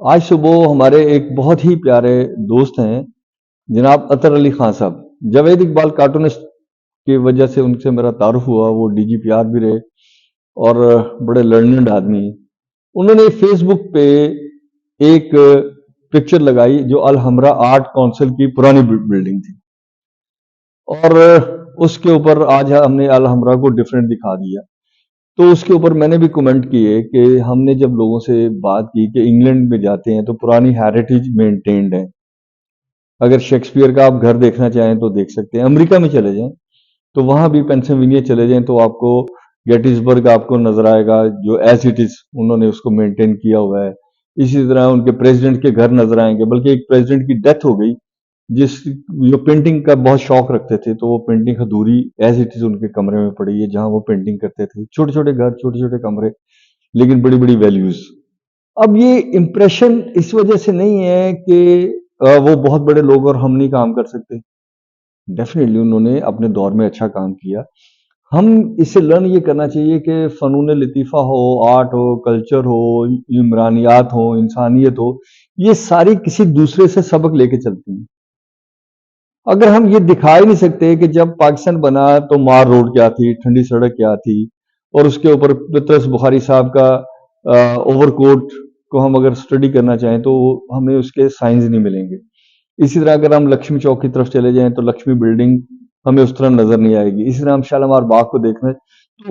آج صبح ہمارے ایک بہت ہی پیارے دوست ہیں جناب اطہر علی خان صاحب، جاوید اقبال کارٹونسٹ کی وجہ سے ان سے میرا تعارف ہوا۔ وہ ڈی جی پی آر بھی رہے اور بڑے لرنڈ آدمی۔ انہوں نے فیس بک پہ ایک پکچر لگائی جو الحمرا آرٹ کونسل کی پرانی بلڈنگ تھی، اور اس کے اوپر آج ہم نے الحمرا کو ڈفرینٹ دکھا دیا۔ تو اس کے اوپر میں نے بھی کمنٹ کیے کہ ہم نے جب لوگوں سے بات کی کہ انگلینڈ میں جاتے ہیں تو پرانی ہیریٹیج مینٹینڈ ہے، اگر شیکسپیئر کا آپ گھر دیکھنا چاہیں تو دیکھ سکتے ہیں۔ امریکہ میں چلے جائیں تو وہاں بھی پینسلوینیا چلے جائیں تو آپ کو گیٹسبرگ آپ کو نظر آئے گا، جو ایز اٹ از انہوں نے اس کو مینٹین کیا ہوا ہے۔ اسی طرح ان کے پریزیڈنٹ کے گھر نظر آئیں گے، بلکہ ایک پریزیڈنٹ کی ڈیتھ ہو گئی جس جو پینٹنگ کا بہت شوق رکھتے تھے، تو وہ پینٹنگ ادھوری ایز اٹ از ان کے کمرے میں پڑی ہے جہاں وہ پینٹنگ کرتے تھے۔ چھوٹے چھوٹے گھر، چھوٹے چھوٹے کمرے، لیکن بڑی بڑی ویلیوز۔ اب یہ امپریشن اس وجہ سے نہیں ہے کہ وہ بہت بڑے لوگ اور ہم نہیں کام کر سکتے۔ ڈیفینیٹلی انہوں نے اپنے دور میں اچھا کام کیا۔ ہم اس سے لرن یہ کرنا چاہیے کہ فنون لطیفہ ہو، آرٹ ہو، کلچر ہو، عمرانیات ہو، انسانیت ہو، یہ ساری کسی دوسرے سے سبق لے کے چلتی ہیں۔ اگر ہم یہ دکھا ہی نہیں سکتے کہ جب پاکستان بنا تو مار روڈ کیا تھی، ٹھنڈی سڑک کیا تھی، اور اس کے اوپر پطرس بخاری صاحب کا اوور کوٹ کو ہم اگر سٹڈی کرنا چاہیں تو ہمیں اس کے سائنز نہیں ملیں گے۔ اسی طرح اگر ہم لکشمی چوک کی طرف چلے جائیں تو لکشمی بلڈنگ ہمیں اس طرح نظر نہیں آئے گی۔ اسی طرح ہم شالمار باغ کو دیکھنا تو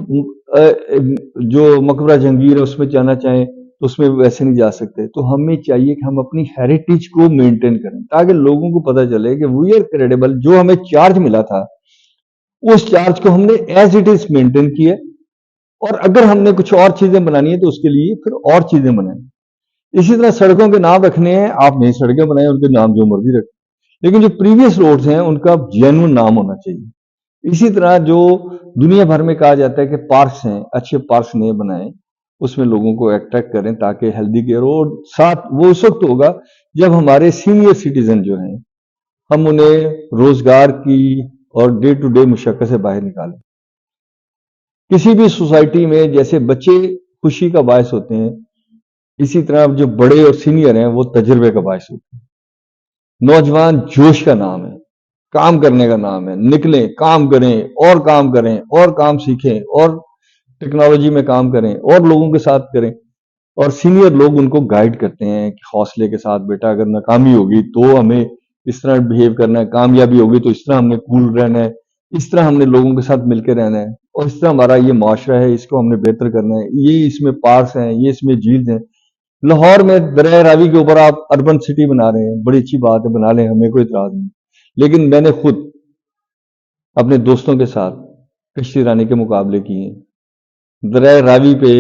جو مقبرہ جہانگیر ہے اس میں جانا چاہیں تو اس میں ویسے نہیں جا سکتے۔ تو ہمیں چاہیے کہ ہم اپنی ہیریٹیج کو مینٹین کریں تاکہ لوگوں کو پتہ چلے کہ وی آر کریڈیبل۔ جو ہمیں چارج ملا تھا اس چارج کو ہم نے ایز اٹ از مینٹین کیا، اور اگر ہم نے کچھ اور چیزیں بنانی ہے تو اس کے لیے پھر اور چیزیں بنائیں۔ اسی طرح سڑکوں کے نام رکھنے ہیں، آپ نئی سڑکیں بنائیں، ان کے نام جو مرضی رکھیں، لیکن جو پریویس روڈز ہیں ان کا جینوئن نام ہونا چاہیے۔ اسی طرح جو دنیا بھر میں کہا جاتا ہے کہ پارکس ہیں، اچھے پارکس نئے بنائیں، اس میں لوگوں کو اٹریکٹ کریں تاکہ ہیلدی کیئر ہو۔ اور ساتھ وہ اس وقت ہوگا جب ہمارے سینئر سٹیزن جو ہیں ہم انہیں روزگار کی اور ڈے ٹو ڈے مشقت سے باہر نکالیں۔ کسی بھی سوسائٹی میں جیسے بچے خوشی کا باعث ہوتے ہیں، اسی طرح جو بڑے اور سینئر ہیں وہ تجربے کا باعث ہوتے ہیں۔ نوجوان جوش کا نام ہے، کام کرنے کا نام ہے۔ نکلیں، کام کریں اور کام کریں اور کام سیکھیں اور ٹیکنالوجی میں کام کریں اور لوگوں کے ساتھ کریں، اور سینئر لوگ ان کو گائیڈ کرتے ہیں کہ حوصلے کے ساتھ بیٹا اگر ناکامی ہوگی تو ہمیں اس طرح بہیو کرنا ہے، کامیابی ہوگی تو اس طرح ہم نے کول رہنا ہے، اس طرح ہم نے لوگوں کے ساتھ مل کے رہنا ہے، اور اس طرح ہمارا یہ معاشرہ ہے، اس کو ہم نے بہتر کرنا ہے۔ یہ اس میں پارکس ہیں، یہ اس میں جھیل ہیں۔ لاہور میں دریائے راوی کے اوپر آپ اربن سٹی بنا رہے ہیں، بڑی اچھی بات ہے، بنا لیں، ہمیں کوئی اعتراض نہیں، لیکن میں نے خود اپنے دوستوں کے ساتھ کشتی رانی کے مقابلے کیے ہیں۔ دریائے راوی پہ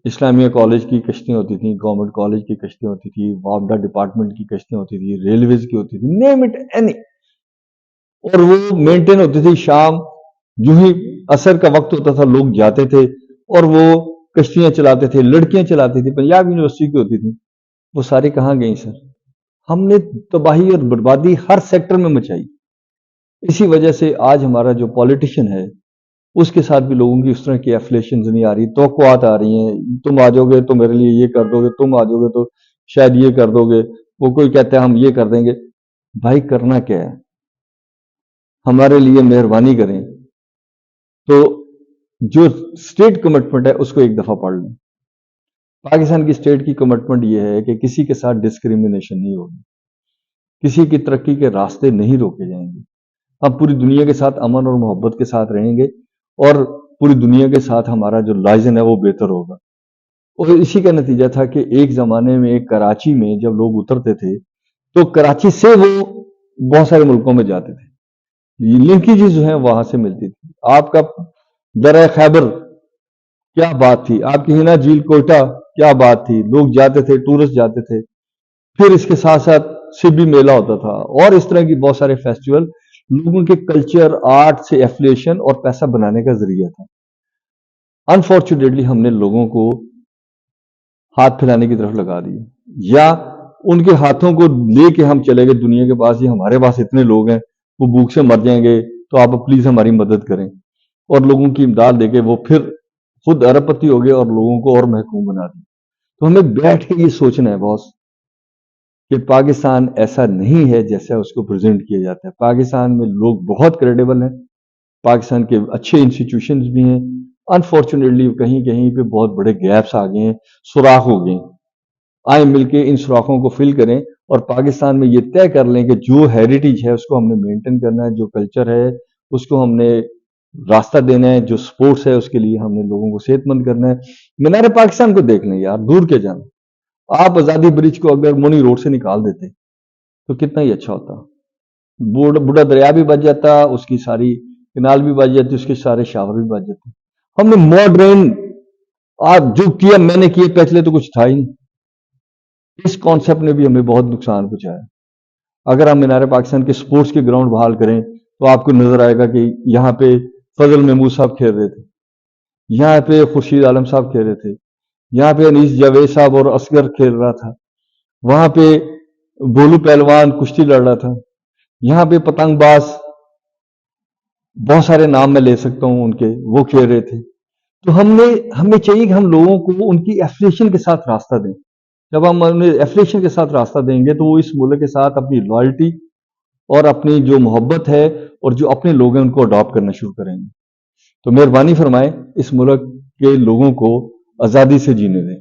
اسلامیہ کالج کی کشتیاں ہوتی تھیں، گورنمنٹ کالج کی کشتیاں ہوتی تھیں، وابڈا ڈپارٹمنٹ کی کشتیاں ہوتی تھیں، ریلویز کی ہوتی تھیں، نیم اٹ اینی، اور وہ مینٹین ہوتی تھی۔ شام جو ہی عصر کا وقت ہوتا تھا لوگ جاتے تھے اور وہ کشتیاں چلاتے تھے، لڑکیاں چلاتی تھیں، پنجاب یونیورسٹی کی ہوتی تھیں۔ وہ ساری کہاں گئیں سر؟ ہم نے تباہی اور بربادی ہر سیکٹر میں مچائی۔ اسی وجہ سے آج ہمارا جو پولیٹیشین ہے اس کے ساتھ بھی لوگوں کی اس طرح کی ایفلیشنز نہیں آ رہی، توقعات آ رہی ہیں، تم آ جاؤ گے تو میرے لیے یہ کر دو گے، تم آ جاؤ گے تو شاید یہ کر دو گے، وہ کوئی کہتا ہے ہم یہ کر دیں گے۔ بھائی کرنا کیا ہے؟ ہمارے لیے مہربانی کریں تو جو اسٹیٹ کمٹمنٹ ہے اس کو ایک دفعہ پڑھ لیں۔ پاکستان کی اسٹیٹ کی کمٹمنٹ یہ ہے کہ کسی کے ساتھ ڈسکریمنیشن نہیں ہوگی، کسی کی ترقی کے راستے نہیں روکے جائیں گے۔ ہم پوری دنیا کے ساتھ امن اور محبت کے ساتھ رہیں گے، اور پوری دنیا کے ساتھ ہمارا جو لائزن ہے وہ بہتر ہوگا۔ اور اسی کا نتیجہ تھا کہ ایک زمانے میں کراچی میں جب لوگ اترتے تھے تو کراچی سے وہ بہت سارے ملکوں میں جاتے تھے، لنکیجز جو ہیں وہاں سے ملتی تھی۔ آپ کا درہ خیبر کیا بات تھی، آپ کی ہنا جھیل کوئٹہ کیا بات تھی، لوگ جاتے تھے، ٹورسٹ جاتے تھے۔ پھر اس کے ساتھ ساتھ سبی میلہ ہوتا تھا اور اس طرح کی بہت سارے فیسٹیول لوگوں کے کلچر آرٹ سے ایفلیشن اور پیسہ بنانے کا ذریعہ تھا۔ انفارچونیٹلی ہم نے لوگوں کو ہاتھ پھیلانے کی طرف لگا دی، یا ان کے ہاتھوں کو لے کے ہم چلے گئے دنیا کے پاس، یہ ہمارے پاس اتنے لوگ ہیں وہ بھوک سے مر جائیں گے تو آپ پلیز ہماری مدد کریں، اور لوگوں کی امداد دے کے وہ پھر خود ارب پتی ہو گئے اور لوگوں کو اور محکوم بنا دی۔ تو ہمیں بیٹھ کے یہ سوچنا ہے باس کہ پاکستان ایسا نہیں ہے جیسا اس کو پریزنٹ کیا جاتا ہے. پاکستان میں لوگ بہت کریڈیبل ہیں، پاکستان کے اچھے انسٹیٹیوشنز بھی ہیں. انفارچونیٹلی کہیں کہیں پہ بہت بڑے گیپس آ گئے ہیں، سوراخ ہو گئے ہیں. آئیں مل کے ان سوراخوں کو فل کریں اور پاکستان میں یہ طے کر لیں کہ جو ہیریٹیج ہے اس کو ہم نے مینٹین کرنا ہے، جو کلچر ہے اس کو ہم نے راستہ دینا ہے، جو سپورٹس ہے اس کے لیے ہم نے لوگوں کو صحت مند کرنا ہے. مینار پاکستان کو دیکھ لیں یار، دور کے جانا. آپ آزادی برج کو اگر مونی روڈ سے نکال دیتے تو کتنا ہی اچھا ہوتا. بوڑھا دریا بھی بچ جاتا، اس کی ساری کنال بھی بچ جاتی، اس کے سارے شاور بھی بچ جاتے. ہم نے ماڈرن آج جو کیا میں نے کیا، پہلے تو کچھ تھا ہی نہیں. اس کانسیپٹ نے بھی ہمیں بہت نقصان پہنچایا. اگر ہم مینار پاکستان کے سپورٹس کے گراؤنڈ بحال کریں تو آپ کو نظر آئے گا کہ یہاں پہ فضل محمود صاحب کھیل رہے تھے، یہاں پہ خورشید عالم صاحب کھیل رہے تھے، یہاں پہ انیس جاوید صاحب اور اصغر کھیل رہا تھا، وہاں پہ بولو پہلوان کشتی لڑ رہا تھا، یہاں پہ پتنگ باز بہت سارے نام میں لے سکتا ہوں ان کے، وہ کھیل رہے تھے. تو ہمیں چاہیے کہ ہم لوگوں کو ان کی ایفلیشن کے ساتھ راستہ دیں. جب ہم انہیں ایفلیشن کے ساتھ راستہ دیں گے تو وہ اس ملک کے ساتھ اپنی لائلٹی اور اپنی جو محبت ہے اور جو اپنے لوگ ہیں ان کو اڈاپٹ کرنا شروع کریں گے. تو مہربانی فرمائیں اس ملک کے لوگوں کو آزادی سے جینے دیں.